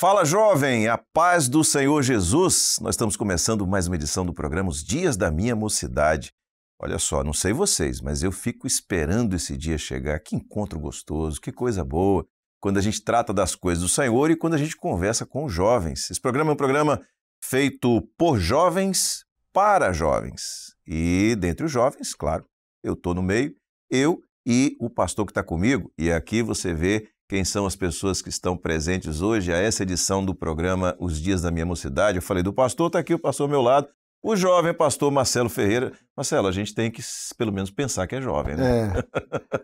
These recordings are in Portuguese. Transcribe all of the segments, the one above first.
Fala, jovem, a paz do Senhor Jesus. Nós estamos começando mais uma edição do programa Os Dias da Minha Mocidade. Olha só, não sei vocês, mas eu fico esperando esse dia chegar. Que encontro gostoso, que coisa boa, quando a gente trata das coisas do Senhor e quando a gente conversa com os jovens. Esse programa é um programa feito por jovens para jovens. E dentre os jovens, claro, eu estou no meio, eu e o pastor que está comigo. E aqui você vê quem são as pessoas que estão presentes hoje a essa edição do programa Os Dias da Minha Mocidade. Eu falei do pastor, está aqui o pastor ao meu lado, o jovem pastor Marcelo Ferreira. Marcelo, a gente tem que pelo menos pensar que é jovem, né?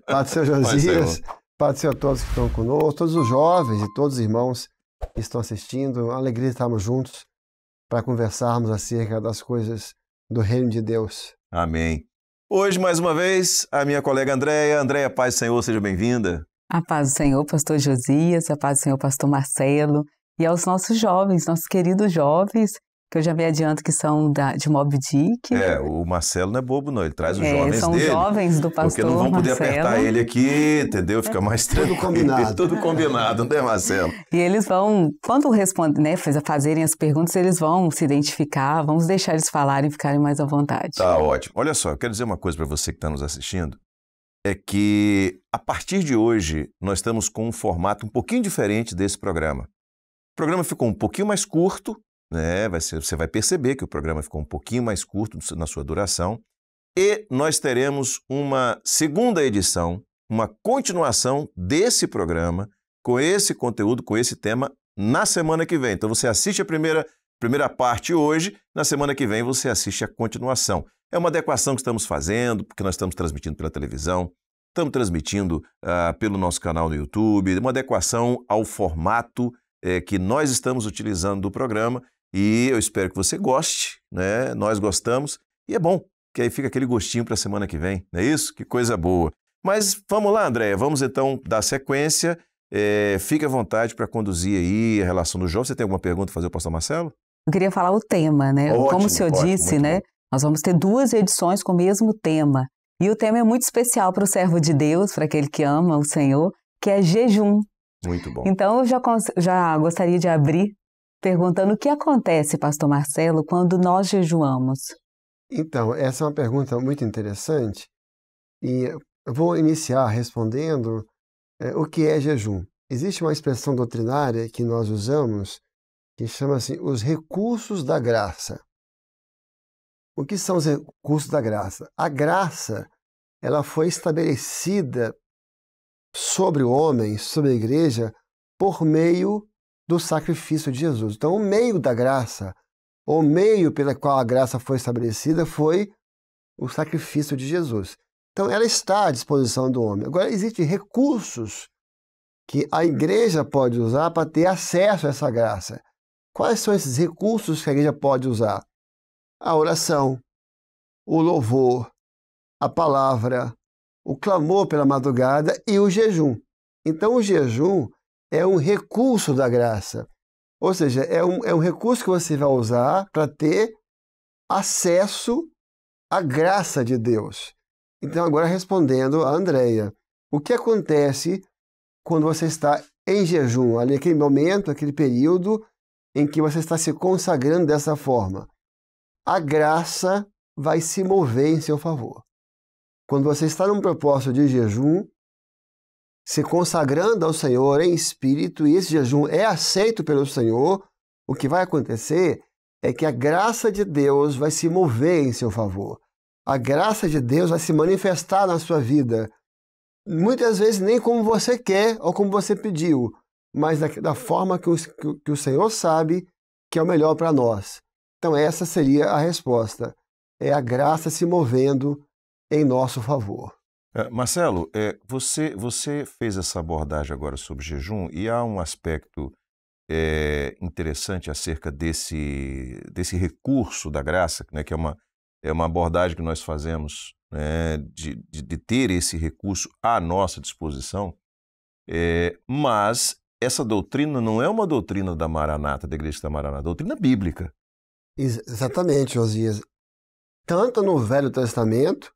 Pai do Senhor Josias, Pai do Senhor a todos que estão conosco, todos os jovens e todos os irmãos que estão assistindo. Uma alegria de estarmos juntos para conversarmos acerca das coisas do reino de Deus. Amém. Hoje, mais uma vez, a minha colega Andréia. Andréia, paz do Senhor, seja bem-vinda. A paz do Senhor, pastor Josias, a paz do Senhor, pastor Marcelo, e aos nossos jovens, nossos queridos jovens, que eu já me adianto que são de Moby Dick. O Marcelo não é bobo não, ele traz os jovens são dele. São jovens do pastor Porque não vão poder Marcelo. apertar ele aqui, entendeu? Fica mais tranquilo. Tudo combinado. Tudo combinado, não é, Marcelo? E eles vão, quando respondem, fazerem as perguntas, eles vão se identificar, vamos deixar eles falarem e ficarem mais à vontade. Tá ótimo. Olha só, eu quero dizer uma coisa para você que está nos assistindo, é que a partir de hoje nós estamos com um formato um pouquinho diferente desse programa. O programa ficou um pouquinho mais curto, né? Você vai perceber que o programa ficou um pouquinho mais curto na sua duração, e nós teremos uma segunda edição, uma continuação desse programa, com esse conteúdo, com esse tema, na semana que vem. Então você assiste a primeira parte hoje, na semana que vem você assiste a continuação. É uma adequação que estamos fazendo, porque nós estamos transmitindo pela televisão, estamos transmitindo pelo nosso canal no YouTube, uma adequação ao formato que nós estamos utilizando do programa, e eu espero que você goste, né? Nós gostamos, e é bom, que aí fica aquele gostinho para a semana que vem, não é isso? Que coisa boa. Mas vamos lá, Andréia, vamos então dar sequência, fique à vontade para conduzir aí a relação do jovem. Você tem alguma pergunta para fazer ao pastor Marcelo? Eu queria falar o tema, né? Ótimo, como o senhor disse, né? Bom. Nós vamos ter 2 edições com o mesmo tema. E o tema é muito especial para o servo de Deus, para aquele que ama o Senhor, que é jejum. Muito bom. Então, eu já gostaria de abrir perguntando o que acontece, pastor Marcelo, quando nós jejuamos. Então, essa é uma pergunta muito interessante e eu vou iniciar respondendo o que é jejum. Existe uma expressão doutrinária que nós usamos que chama-se os recursos da graça. O que são os recursos da graça? A graça, ela foi estabelecida sobre o homem, sobre a igreja, por meio do sacrifício de Jesus. Então, o meio da graça, o meio pela qual a graça foi estabelecida foi o sacrifício de Jesus. Então, ela está à disposição do homem. Agora, existem recursos que a igreja pode usar para ter acesso a essa graça. Quais são esses recursos que a igreja pode usar? A oração, o louvor, a palavra, o clamor pela madrugada e o jejum. Então, o jejum é um recurso da graça. Ou seja, é um recurso que você vai usar para ter acesso à graça de Deus. Então, agora respondendo a Andréia, o que acontece quando você está em jejum? Ali, aquele momento, aquele período em que você está se consagrando dessa forma. A graça vai se mover em seu favor. Quando você está num propósito de jejum, se consagrando ao Senhor em espírito, e esse jejum é aceito pelo Senhor, o que vai acontecer é que a graça de Deus vai se mover em seu favor. A graça de Deus vai se manifestar na sua vida. Muitas vezes nem como você quer ou como você pediu, mas da forma que o Senhor sabe que é o melhor para nós. Então essa seria a resposta. É a graça se movendo em nosso favor. Marcelo, você fez essa abordagem agora sobre jejum e há um aspecto interessante acerca desse recurso da graça, né, que é uma abordagem que nós fazemos, né, de ter esse recurso à nossa disposição, mas essa doutrina não é uma doutrina da Maranata, da Igreja da Maranata, é doutrina bíblica. Exatamente, Josias. Tanto no Velho Testamento,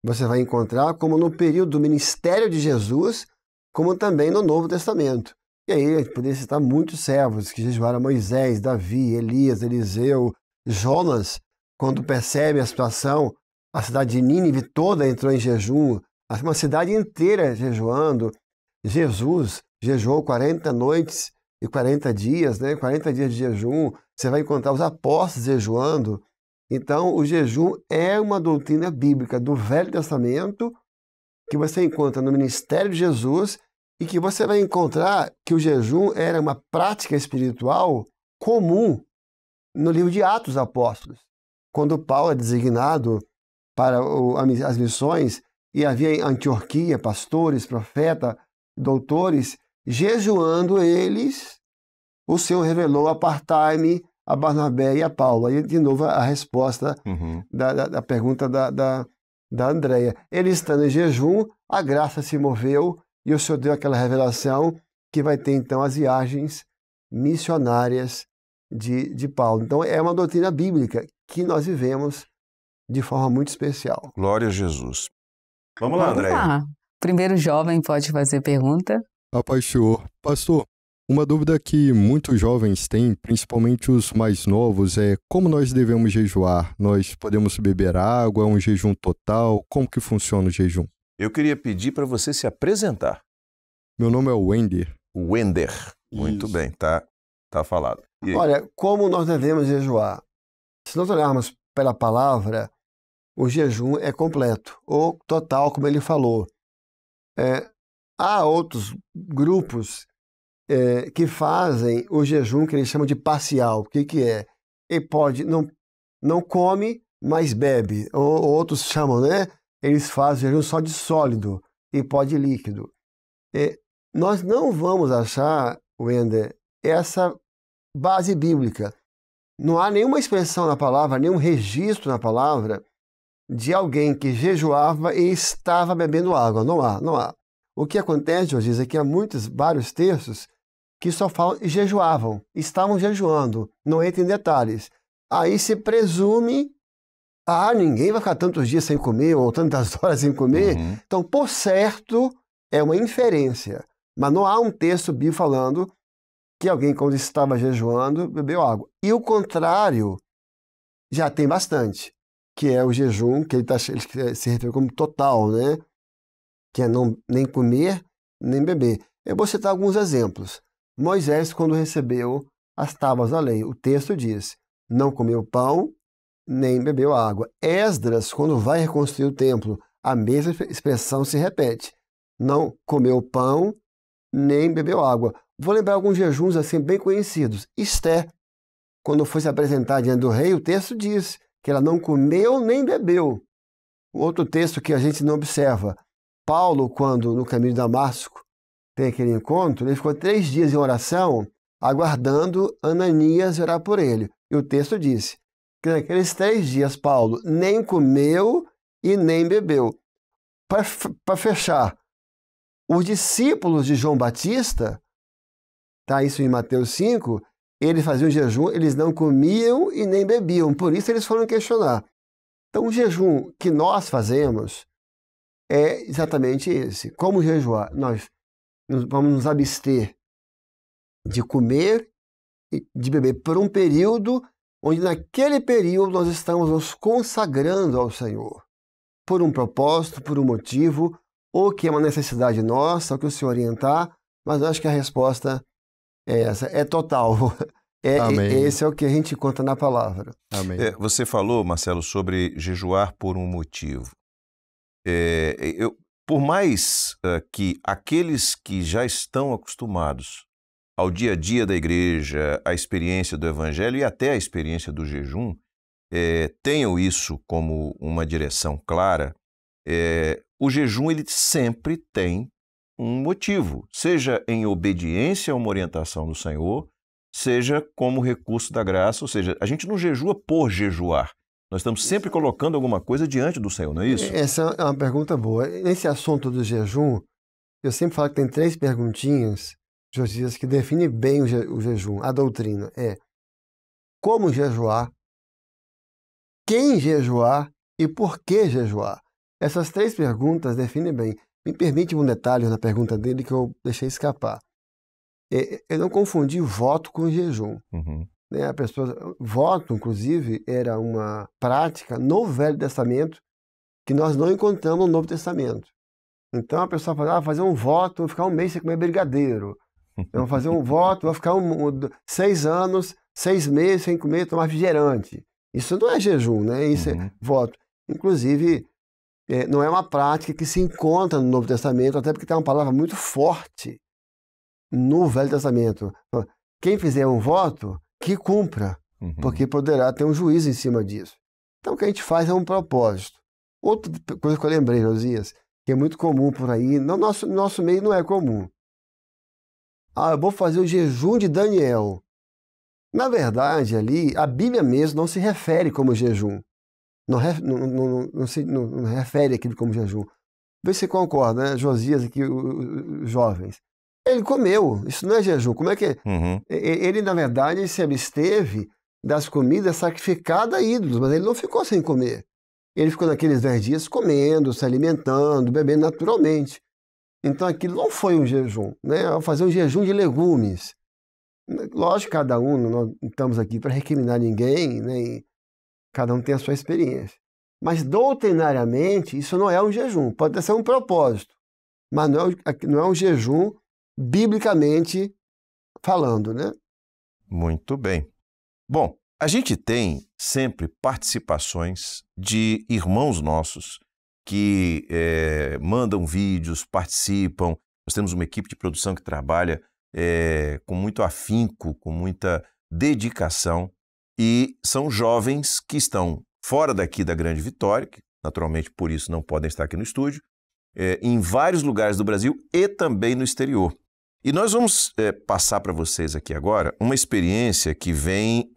você vai encontrar, como no período do ministério de Jesus, como também no Novo Testamento. E aí a gente poderia citar muitos servos que jejuaram: Moisés, Davi, Elias, Eliseu, Jonas, quando percebe a situação, a cidade de Nínive toda entrou em jejum, uma cidade inteira jejuando. Jesus jejuou 40 noites e 40 dias, né? 40 dias de jejum. Você vai encontrar os apóstolos jejuando. Então, o jejum é uma doutrina bíblica do Velho Testamento que você encontra no ministério de Jesus e que você vai encontrar que o jejum era uma prática espiritual comum no livro de Atos dos Apóstolos. Quando Paulo é designado para as missões e havia em Antioquia pastores, profetas, doutores, jejuando eles, o Senhor revelou: apartai-me a Barnabé e a Paulo. Aí, de novo, a resposta da pergunta da Andréia. Eles estando em jejum, a graça se moveu e o Senhor deu aquela revelação que vai ter, então, as viagens missionárias de Paulo. Então, é uma doutrina bíblica que nós vivemos de forma muito especial. Glória a Jesus. Vamos lá, Andréia. Ah, primeiro jovem pode fazer pergunta. A paz do Senhor. Pastor, uma dúvida que muitos jovens têm, principalmente os mais novos, é como nós devemos jejuar? Nós podemos beber água? É um jejum total? Como que funciona o jejum? Eu queria pedir para você se apresentar. Meu nome é Wender. Wender. Muito bem, tá falado. Olha, como nós devemos jejuar? Se nós olharmos pela palavra, o jejum é completo, ou total, como ele falou. Há outros grupos que fazem o jejum que eles chamam de parcial. O que é? Ele pode, não come, mas bebe. Ou outros chamam, né? Eles fazem jejum só de sólido e pode líquido. Nós não vamos achar, Wender, essa base bíblica. Não há nenhuma expressão na palavra, nenhum registro na palavra de alguém que jejuava e estava bebendo água. Não há. O que acontece, Josias, é que há vários textos que só falam e jejuavam, estavam jejuando, não entra em detalhes. Aí se presume, ninguém vai ficar tantos dias sem comer ou tantas horas sem comer. Então, por certo, é uma inferência. Mas não há um texto bíblico falando que alguém, quando estava jejuando, bebeu água. E o contrário já tem bastante, que é o jejum, que ele se refere como total, né? Que é nem comer, nem beber. Eu vou citar alguns exemplos. Moisés, quando recebeu as tábuas da lei, o texto diz: não comeu pão, nem bebeu água. Esdras, quando vai reconstruir o templo, a mesma expressão se repete: não comeu pão, nem bebeu água. Vou lembrar alguns jejuns assim bem conhecidos. Esté, quando foi se apresentar diante do rei, o texto diz que ela não comeu nem bebeu. Outro texto que a gente não observa: Paulo, quando no caminho de Damasco tem aquele encontro, ele ficou 3 dias em oração, aguardando Ananias orar por ele. E o texto disse que naqueles 3 dias Paulo nem comeu e nem bebeu. Para fechar, os discípulos de João Batista, tá isso em Mateus 5, eles faziam jejum, eles não comiam e nem bebiam, por isso eles foram questionar. Então o jejum que nós fazemos é exatamente esse. Como jejuar? Nós vamos nos abster de comer e de beber por um período onde naquele período nós estamos nos consagrando ao Senhor, por um propósito, por um motivo, ou que é uma necessidade nossa, ou que o Senhor orientar, mas eu acho que a resposta é essa, é total. Esse é o que a gente conta na palavra. Amém. Você falou, Marcelo, sobre jejuar por um motivo. Por mais que aqueles que já estão acostumados ao dia a dia da igreja, à experiência do evangelho e até à experiência do jejum, tenham isso como uma direção clara, o jejum ele sempre tem um motivo, seja em obediência a uma orientação do Senhor, seja como recurso da graça, ou seja, a gente não jejua por jejuar. Nós estamos sempre colocando alguma coisa diante do Senhor, não é isso? Essa é uma pergunta boa. Nesse assunto do jejum, eu sempre falo que tem 3 perguntinhas, Josias, que definem bem o jejum, a doutrina. Como jejuar, quem jejuar e por que jejuar. Essas 3 perguntas definem bem. Me permite um detalhe na pergunta dele que eu deixei escapar. eu não confundi voto com jejum. Uhum. Né? A pessoa, voto, inclusive, era uma prática no Velho Testamento que nós não encontramos no Novo Testamento. Então a pessoa fala, fazer um voto, vou ficar um mês sem comer brigadeiro. Eu vou fazer um voto, vou ficar 6 anos, 6 meses sem comer, tomar refrigerante. Isso não é jejum, né? Isso é voto. Inclusive, não é uma prática que se encontra no Novo Testamento, até porque tem uma palavra muito forte no Velho Testamento. Quem fizer um voto, que cumpra, porque poderá ter um juízo em cima disso. Então o que a gente faz é um propósito. Outra coisa que eu lembrei, Josias, que é muito comum por aí, no nosso meio não é comum. Eu vou fazer o jejum de Daniel. Na verdade, ali, a Bíblia mesmo não se refere como jejum. Não refere aquilo como jejum. Vê se você concorda, né? Josias aqui, os jovens. Ele comeu, isso não é jejum. Como é que é? Ele, na verdade, se absteve das comidas sacrificadas a ídolos, mas ele não ficou sem comer. Ele ficou naqueles 10 dias comendo, se alimentando, bebendo naturalmente. Então aquilo não foi um jejum, né? Ao fazer um jejum de legumes. Lógico, cada um, nós não estamos aqui para recriminar ninguém, né? E cada um tem a sua experiência. Mas doutrinariamente, isso não é um jejum. Pode ser um propósito, mas não é um jejum biblicamente falando, né? Muito bem. Bom, a gente tem sempre participações de irmãos nossos que mandam vídeos, participam. Nós temos uma equipe de produção que trabalha com muito afinco, com muita dedicação, e são jovens que estão fora daqui da Grande Vitória, que naturalmente por isso não podem estar aqui no estúdio, em vários lugares do Brasil e também no exterior. E nós vamos passar para vocês aqui agora uma experiência que vem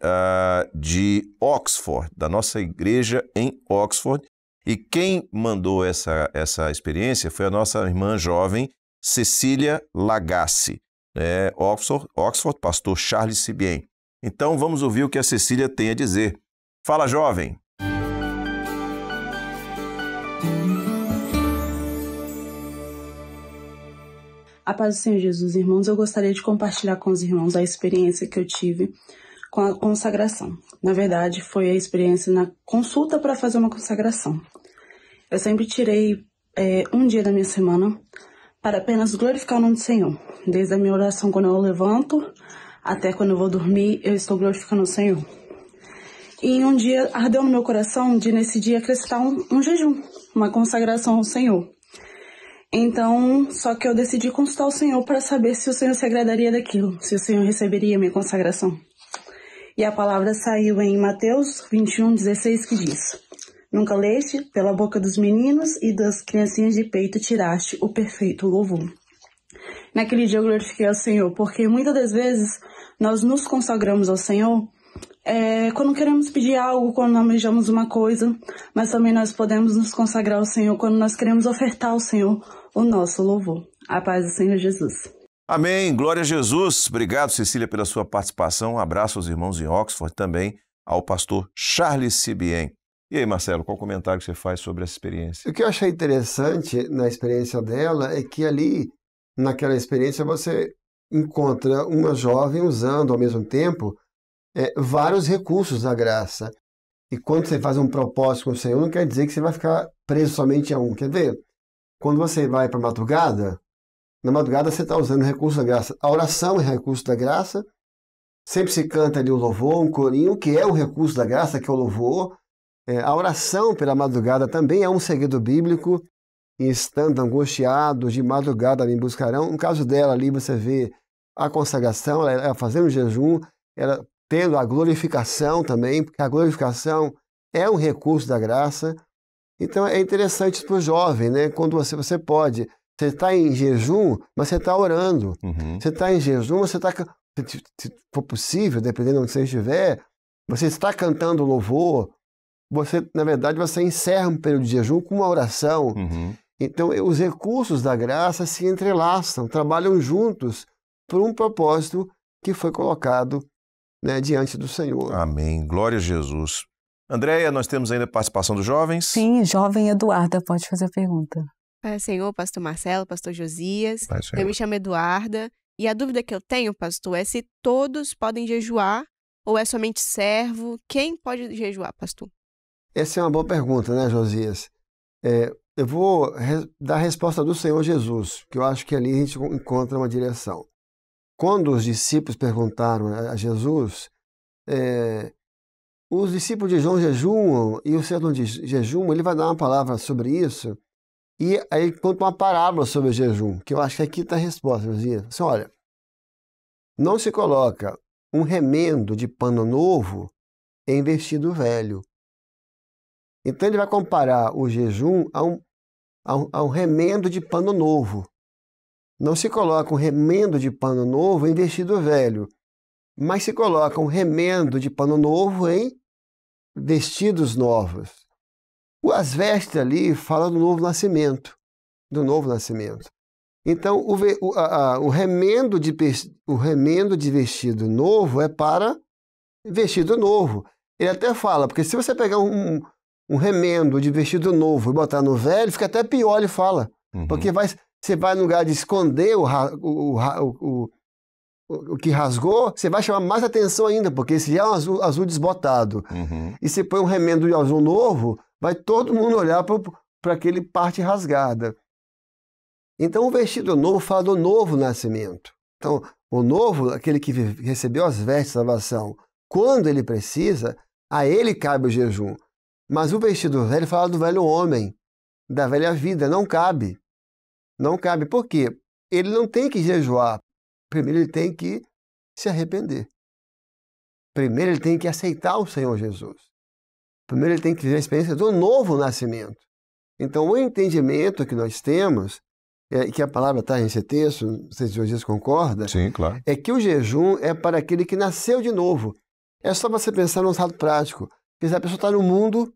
de Oxford, da nossa igreja em Oxford. E quem mandou essa experiência foi a nossa irmã jovem Cecília Lagassi, Oxford, pastor Charles Sibien. Então vamos ouvir o que a Cecília tem a dizer. Fala, jovem! A paz do Senhor Jesus, irmãos, eu gostaria de compartilhar com os irmãos a experiência que eu tive com a consagração. Na verdade, foi a experiência na consulta para fazer uma consagração. Eu sempre tirei um dia da minha semana para apenas glorificar o nome do Senhor. Desde a minha oração quando eu levanto até quando eu vou dormir, eu estou glorificando o Senhor. E um dia ardeu no meu coração de nesse dia acrescentar um jejum, uma consagração ao Senhor. Então, só que eu decidi consultar o Senhor para saber se o Senhor se agradaria daquilo, se o Senhor receberia a minha consagração. E a palavra saiu em Mateus 21:16, que diz: Nunca leste, pela boca dos meninos e das criancinhas de peito tiraste o perfeito louvor. Naquele dia eu glorifiquei ao Senhor, porque muitas das vezes nós nos consagramos ao Senhor quando queremos pedir algo, quando almejamos uma coisa, mas também nós podemos nos consagrar ao Senhor quando nós queremos ofertar ao Senhor o nosso louvor. A paz do Senhor Jesus. Amém. Glória a Jesus. Obrigado, Cecília, pela sua participação. Um abraço aos irmãos em Oxford, também ao pastor Charles Sibien. E aí, Marcelo, qual comentário que você faz sobre essa experiência? O que eu achei interessante na experiência dela é que ali, naquela experiência, você encontra uma jovem usando ao mesmo tempo vários recursos da graça. E quando você faz um propósito com o Senhor, não quer dizer que você vai ficar preso somente a um. Quer ver? Quando você vai para a madrugada, na madrugada você está usando recurso da graça. A oração é recurso da graça. Sempre se canta ali o louvor, um corinho, que é um recurso da graça, que é o louvor. A oração pela madrugada também é um segredo bíblico. E estando angustiados, de madrugada me buscarão. No caso dela ali, você vê a consagração, ela fazendo jejum, ela tendo a glorificação também, porque a glorificação é um recurso da graça. Então é interessante para o jovem, né? Quando você pode, você está em jejum, mas você está orando. Você está em jejum, você está, se for possível, dependendo de onde você estiver, você está cantando louvor. Você, na verdade, você encerra um período de jejum com uma oração. Então os recursos da graça se entrelaçam, trabalham juntos por um propósito que foi colocado, né, diante do Senhor. Amém. Glória a Jesus. Andréia, nós temos ainda a participação dos jovens? Sim, jovem Eduarda, pode fazer a pergunta. Pai Senhor, pastor Marcelo, pastor Josias. Pai, Senhor. Eu me chamo Eduarda E a dúvida que eu tenho, pastor, é se todos podem jejuar ou é somente servo? Quem pode jejuar, pastor? Essa é uma boa pergunta, né, Josias? Eu vou dar a resposta do Senhor Jesus, que eu acho que ali a gente encontra uma direção. Quando os discípulos perguntaram a Jesus, os discípulos de João jejuam e o Senhor não jejum, ele vai dar uma palavra sobre isso e aí conta uma parábola sobre o jejum, que eu acho que aqui está a resposta, Josias. Assim, olha, não se coloca um remendo de pano novo em vestido velho. Então ele vai comparar o jejum a um remendo de pano novo. Não se coloca um remendo de pano novo em vestido velho, mas se coloca um remendo de pano novo em vestidos novos. As vestes ali falam do novo nascimento, Então, o remendo de vestido novo é para vestido novo. Ele até fala, porque se você pegar um remendo de vestido novo e botar no velho, fica até pior, ele fala. Porque você vai no lugar de esconder o que rasgou, você vai chamar mais atenção ainda, porque esse já é um azul desbotado. E se põe um remendo de azul novo, vai todo mundo olhar para aquele parte rasgada. Então, o vestido novo fala do novo nascimento. Então, o novo, aquele que recebeu as vestes de salvação, quando ele precisa, a ele cabe o jejum. Mas o vestido velho fala do velho homem, da velha vida, não cabe. Não cabe. Por quê? Ele não tem que jejuar. Primeiro ele tem que se arrepender. Primeiro ele tem que aceitar o Senhor Jesus. Primeiro ele tem que viver a experiência do novo nascimento. Então, o entendimento que nós temos, que a palavra está nesse texto, não sei se o Jesus concorda, Sim, claro. é que o jejum é para aquele que nasceu de novo. É só você pensar num estado prático. Quer dizer, a pessoa está no mundo,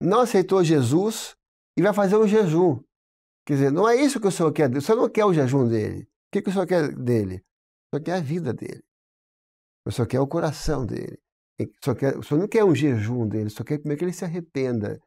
não aceitou Jesus e vai fazer um jejum. Quer dizer, não é isso que o Senhor quer. O Senhor não quer o jejum dele. O que o Senhor quer dele? O Senhor quer a vida dele. O Senhor quer o coração dele. O Senhor não quer um jejum dele. O Senhor quer primeiro que ele se arrependa,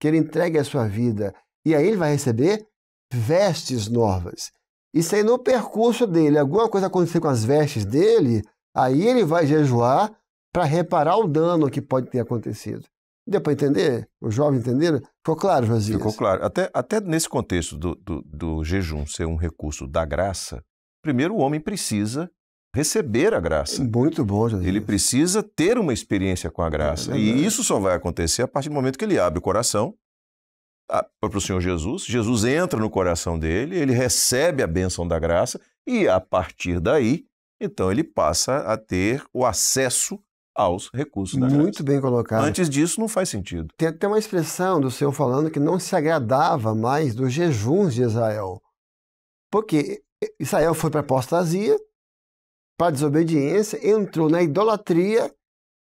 que ele entregue a sua vida. E aí ele vai receber vestes novas. E se aí no percurso dele alguma coisa acontecer com as vestes dele, aí ele vai jejuar para reparar o dano que pode ter acontecido. Deu para entender? Os jovens entenderam? Ficou claro, Josias? Ficou claro. Até nesse contexto do jejum ser um recurso da graça, primeiro o homem precisa receber a graça. Muito bom, Josias. Ele precisa ter uma experiência com a graça. E isso só vai acontecer a partir do momento que ele abre o coração para o Senhor Jesus. Jesus entra no coração dele, ele recebe a bênção da graça e, a partir daí, então ele passa a ter o acesso aos recursos da graça. Muito bem colocado. Antes disso, não faz sentido. Tem até uma expressão do Senhor falando que não se agradava mais dos jejuns de Israel. Porque Israel foi para a apostasia, para a desobediência, entrou na idolatria.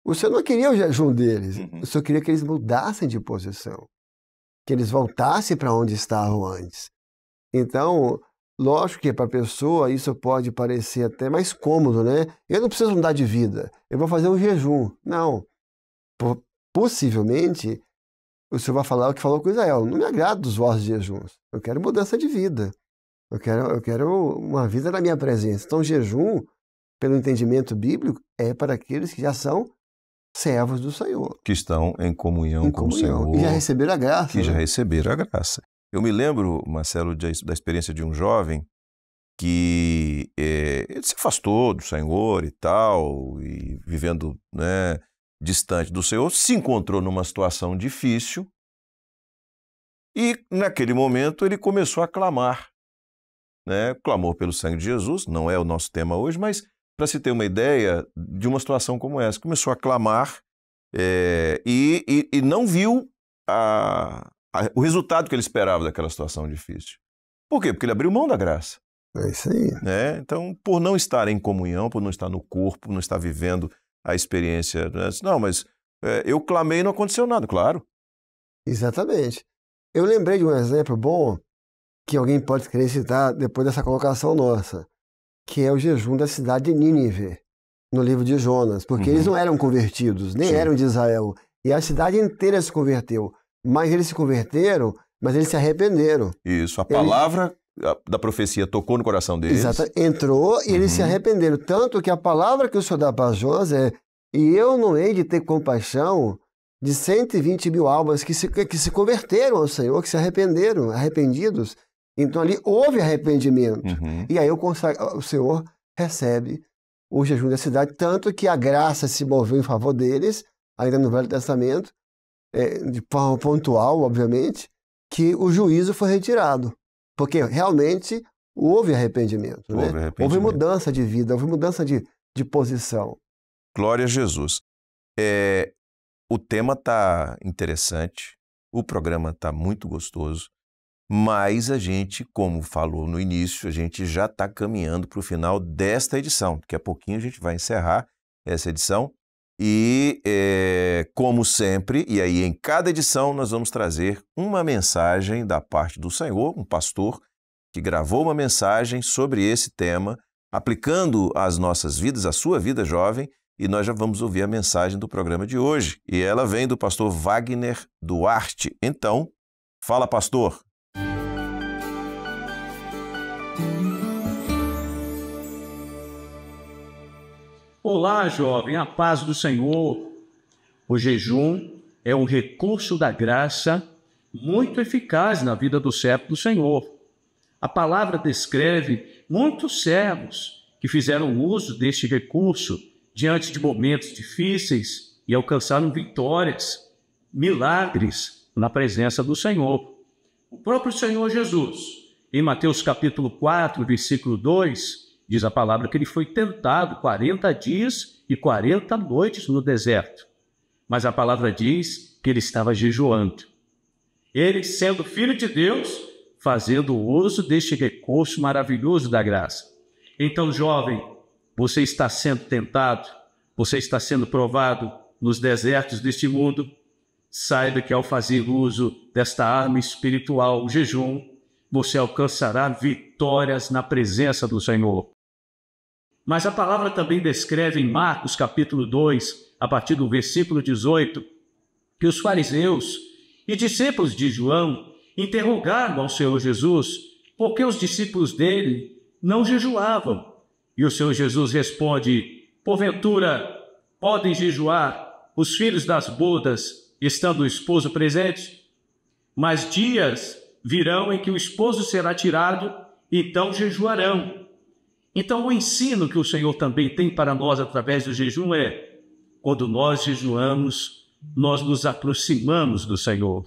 O Senhor não queria o jejum deles. O Senhor queria que eles mudassem de posição. Que eles voltassem para onde estavam antes. Então, lógico que para a pessoa isso pode parecer até mais cômodo, né? Eu não preciso mudar de vida, eu vou fazer um jejum. Não. Possivelmente, o Senhor vai falar o que falou com Israel. Não me agrada dos vossos jejuns. Eu quero mudança de vida. Eu quero uma vida na minha presença. Então, jejum, pelo entendimento bíblico, é para aqueles que já são servos do Senhor. Que estão em comunhão com o Senhor. E já receberam a graça. Que já receberam a graça. Eu me lembro, Marcelo, da experiência de um jovem que ele se afastou do Senhor e tal, e vivendo, né, distante do Senhor, se encontrou numa situação difícil e, naquele momento, ele começou a clamar. Né? Clamor pelo sangue de Jesus, não é o nosso tema hoje, mas para se ter uma ideia de uma situação como essa. Começou a clamar e não viu o resultado que ele esperava daquela situação difícil. Por quê? Porque ele abriu mão da graça. É isso aí. Né? Então, por não estar em comunhão, por não estar no corpo, não estar vivendo a experiência... Né? Não, mas eu clamei e não aconteceu nada, claro. Exatamente. Eu lembrei de um exemplo bom que alguém pode querer citar depois dessa colocação nossa, que é o jejum da cidade de Nínive, no livro de Jonas, porque eles não eram convertidos, nem eram de Israel, e a cidade inteira se converteu, mas eles se converteram, mas eles se arrependeram. Isso, a palavra da profecia tocou no coração deles. Exato, entrou e eles se arrependeram. Tanto que a palavra que o Senhor dá para Jonas é: e eu não hei de ter compaixão de 120 mil almas que se converteram ao Senhor, que se arrependeram, arrependidos. Então ali houve arrependimento. E aí o Senhor recebe o jejum da cidade, tanto que a graça se moveu em favor deles, ainda no Velho Testamento, de forma pontual, obviamente, que o juízo foi retirado. Porque realmente houve arrependimento. Houve mudança de vida, houve mudança de posição. Glória a Jesus. O tema está interessante, o programa está muito gostoso, mas a gente, como falou no início, a gente já está caminhando para o final desta edição. Daqui a pouquinho a gente vai encerrar essa edição e, como sempre, e aí em cada edição nós vamos trazer uma mensagem da parte do Senhor, um pastor que gravou uma mensagem sobre esse tema, aplicando às nossas vidas, à sua vida jovem, e nós já vamos ouvir a mensagem do programa de hoje. E ela vem do pastor Wagner Duarte. Então, fala, pastor. Olá, jovem, a paz do Senhor. O jejum é um recurso da graça muito eficaz na vida do servo do Senhor. A palavra descreve muitos servos que fizeram uso deste recurso diante de momentos difíceis e alcançaram vitórias, milagres na presença do Senhor. O próprio Senhor Jesus, em Mateus capítulo 4, versículo 2, diz a palavra que ele foi tentado 40 dias e 40 noites no deserto. Mas a palavra diz que ele estava jejuando. Ele, sendo filho de Deus, fazendo uso deste recurso maravilhoso da graça. Então, jovem, você está sendo tentado, você está sendo provado nos desertos deste mundo. Saiba que ao fazer uso desta arma espiritual, o jejum, você alcançará vitórias na presença do Senhor. Mas a palavra também descreve em Marcos capítulo 2, a partir do versículo 18, que os fariseus e discípulos de João interrogaram ao Senhor Jesus por que os discípulos dele não jejuavam. E o Senhor Jesus responde: porventura podem jejuar os filhos das bodas, estando o esposo presente? Mas dias virão em que o esposo será tirado, então jejuarão. Então o ensino que o Senhor também tem para nós através do jejum é: quando nós jejuamos, nós nos aproximamos do Senhor.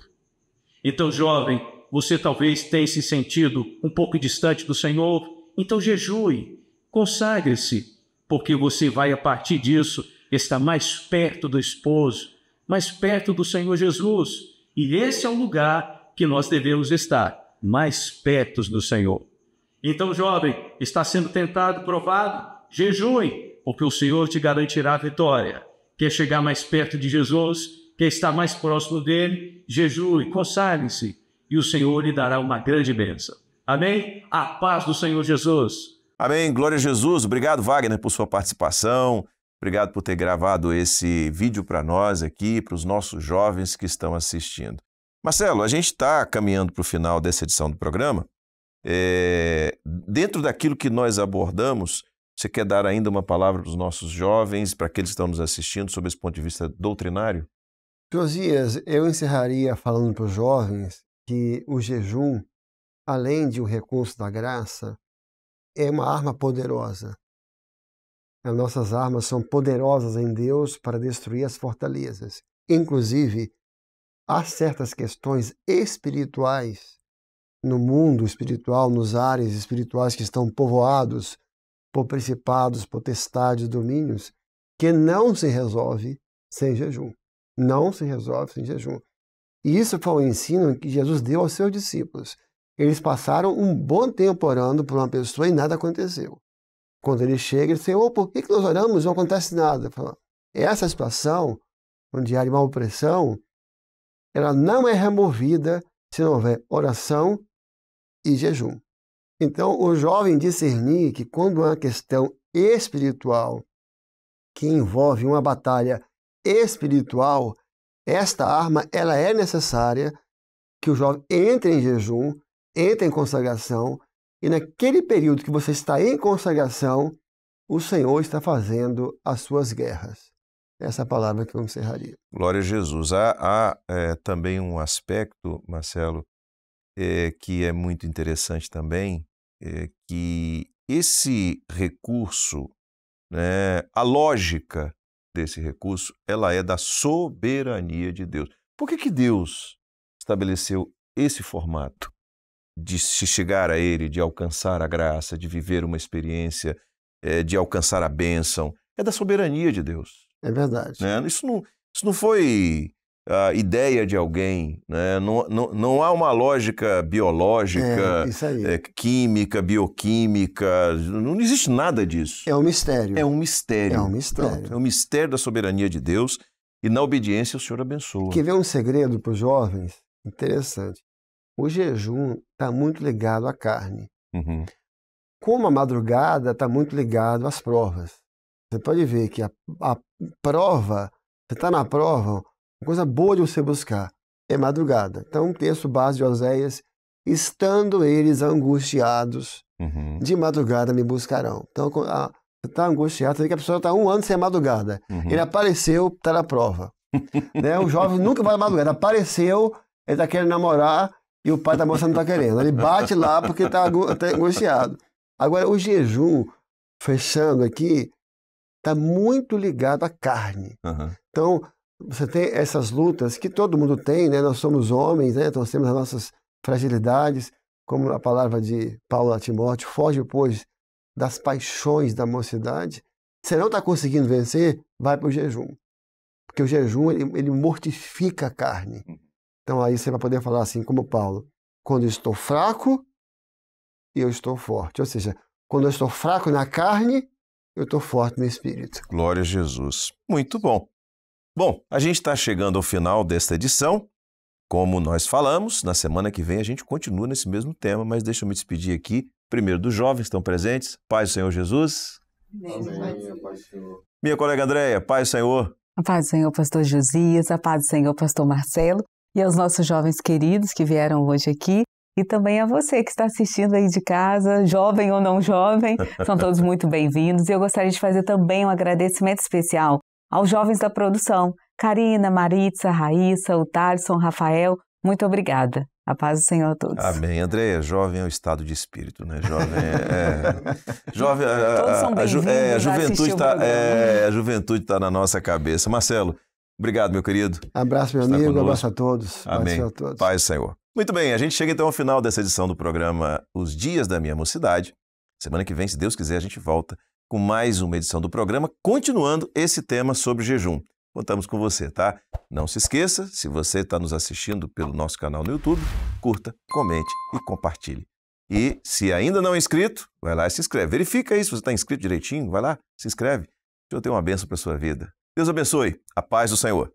Então, jovem, você talvez tenha se sentido um pouco distante do Senhor, então jejue. Consagre-se, porque você vai, a partir disso, estar mais perto do esposo, mais perto do Senhor Jesus. E esse é o lugar que nós devemos estar, mais perto do Senhor. Então, jovem, está sendo tentado, provado? Jejue, porque o Senhor te garantirá a vitória. Quer chegar mais perto de Jesus? Quer estar mais próximo dele? Jejue, consagre-se, e o Senhor lhe dará uma grande bênção. Amém? A paz do Senhor Jesus. Amém, glória a Jesus. Obrigado, Wagner, por sua participação. Obrigado por ter gravado esse vídeo para nós aqui, para os nossos jovens que estão assistindo. Marcelo, a gente está caminhando para o final dessa edição do programa. Dentro daquilo que nós abordamos, você quer dar ainda uma palavra para os nossos jovens, para aqueles que estão nos assistindo, sob esse ponto de vista doutrinário? Josias, eu encerraria falando para os jovens que o jejum, além de um recurso da graça, é uma arma poderosa. As nossas armas são poderosas em Deus para destruir as fortalezas. Inclusive, há certas questões espirituais no mundo espiritual, nos ares espirituais que estão povoados por principados, potestades, domínios, que não se resolve sem jejum. Não se resolve sem jejum. E isso foi o ensino que Jesus deu aos seus discípulos. Eles passaram um bom tempo orando por uma pessoa e nada aconteceu. Quando ele chega, ele diz: por que nós oramos e não acontece nada? Essa situação, onde há uma opressão, ela não é removida se não houver oração e jejum. Então, o jovem discernir que quando há uma questão espiritual que envolve uma batalha espiritual, esta arma ela é necessária, que o jovem entre em jejum, entre em consagração E naquele período que você está em consagração, o Senhor está fazendo as suas guerras. Essa é a palavra que eu encerraria. Glória a Jesus. Há também um aspecto, Marcelo, que é muito interessante também, que esse recurso, né, a lógica desse recurso, ela é da soberania de Deus. Por que Deus estabeleceu esse formato de se chegar a Ele, de alcançar a graça, de viver uma experiência, de alcançar a bênção? É da soberania de Deus. É verdade. Né? Isso não foi a ideia de alguém, né? Não há uma lógica biológica, química, bioquímica, não existe nada disso. É um mistério. É um mistério. É um mistério. Pronto, é um mistério da soberania de Deus e na obediência o Senhor abençoa. Quer ver um segredo para os jovens? Interessante. O jejum está muito ligado à carne. Uhum. Como a madrugada está muito ligado às provas. Você pode ver que a prova, você está na prova, uma coisa boa de você buscar é madrugada. Então, um texto base de Oséias, estando eles angustiados, de madrugada me buscarão. Então, você está angustiado, você vê que a pessoa está 1 ano sem a madrugada. Ele apareceu, está na prova. Né? O jovem nunca vai na madrugada. Apareceu, ele está querendo namorar e o pai da moça não está querendo. Ele bate lá porque está angustiado. Agora, o jejum, fechando aqui, está muito ligado à carne. Então, você tem essas lutas que todo mundo tem, né? Nós somos homens, né? Nós temos as nossas fragilidades, como a palavra de Paulo a Timóteo, foge, pois, das paixões da mocidade. Se não está conseguindo vencer, vai para o jejum. Porque o jejum, ele mortifica a carne. Então aí você vai poder falar assim, como Paulo, quando eu estou fraco, eu estou forte. Ou seja, quando eu estou fraco na carne, eu estou forte no espírito. Glória a Jesus. Muito bom. Bom, a gente está chegando ao final desta edição. Como nós falamos, na semana que vem a gente continua nesse mesmo tema, mas deixa eu me despedir aqui. Primeiro dos jovens que estão presentes. Paz do Senhor Jesus. Amém. Paz do Senhor. Minha colega Andréia, paz do Senhor. A paz do Senhor, pastor Josias, a paz do Senhor, pastor Marcelo, e aos nossos jovens queridos que vieram hoje aqui, e também a você que está assistindo aí de casa, jovem ou não jovem, são todos muito bem-vindos. E eu gostaria de fazer também um agradecimento especial aos jovens da produção, Karina, Maritza, Raíssa, o Thaleson, Rafael, muito obrigada. A paz do Senhor a todos. Amém. Andréia, jovem é um estado de espírito, né? Jovem jovem, todos são bem-vindos a juventude está na nossa cabeça. Marcelo, obrigado, meu querido. Abraço, meu amigo, abraço a todos. Amém. A todos. Paz do Senhor. Muito bem, a gente chega então ao final dessa edição do programa Os Dias da Minha Mocidade. Semana que vem, se Deus quiser, a gente volta com mais uma edição do programa, continuando esse tema sobre jejum. Contamos com você, tá? Não se esqueça, se você está nos assistindo pelo nosso canal no YouTube, curta, comente e compartilhe. E se ainda não é inscrito, vai lá e se inscreve. Verifica aí se você está inscrito direitinho, vai lá, se inscreve. Deixa eu ter uma bênção para a sua vida. Deus abençoe. A paz do Senhor.